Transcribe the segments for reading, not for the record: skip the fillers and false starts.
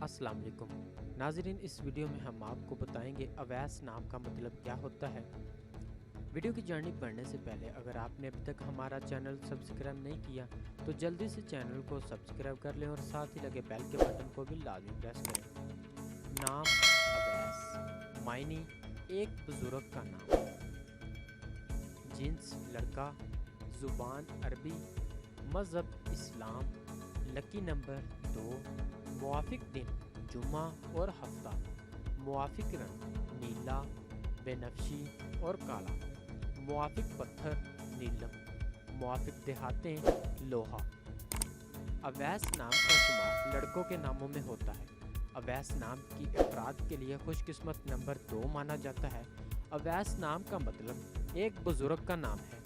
अस्सलाम वालेकुम नाज़रीन, इस वीडियो में हम आपको बताएंगे अवैस नाम का मतलब क्या होता है। वीडियो की जानिब बढ़ने से पहले अगर आपने अभी तक हमारा चैनल सब्सक्राइब नहीं किया तो जल्दी से चैनल को सब्सक्राइब कर लें और साथ ही लगे बेल के बटन को भी लाजमी प्रेस करें। नाम अवैस, मायनी एक बुजुर्ग का नाम, जिन्स लड़का, ज़ुबान अरबी, मज़हब इस्लाम, लकी नंबर 2, मुआफिक दिन जुमा और हफ्ता, मुआफिक रंग नीला, बेनफ्शी और काला, मुआफिक पत्थर नीलम, मुआफिक देहातें लोहा। अवैस नाम का शुमार लड़कों के नामों में होता है। अवैस नाम की अफराद के लिए खुशकिस्मत नंबर 2 माना जाता है। अवैस नाम का मतलब एक बुजुर्ग का नाम है।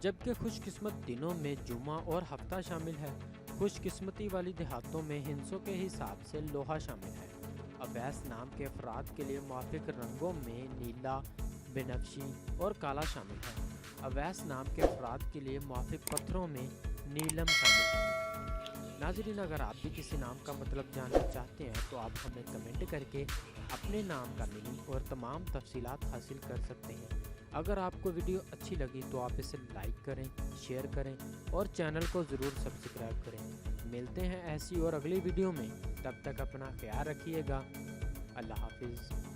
जबकि खुशकिस्मत दिनों में जुमा और हफ्ता शामिल है। खुशकिस्मती वाली देहातों में हिंसों के हिसाब से लोहा शामिल है। अवैस नाम के अफराद के लिए मुआफिक रंगों में नीला, बेनफ्शी और काला शामिल है। अवैस नाम के अफराद के लिए मुआफिक पत्थरों में नीलम शामिल है। नाज़रीन, अगर आप भी किसी नाम का मतलब जानना चाहते हैं तो आप हमें कमेंट करके अपने नाम का मीनिंग और तमाम तफसीलात हासिल कर सकते हैं। अगर आपको वीडियो अच्छी लगी तो आप इसे लाइक करें, शेयर करें और चैनल को ज़रूर सब्सक्राइब करें। मिलते हैं ऐसी और अगली वीडियो में, तब तक अपना ख्याल रखिएगा। अल्लाह हाफिज़।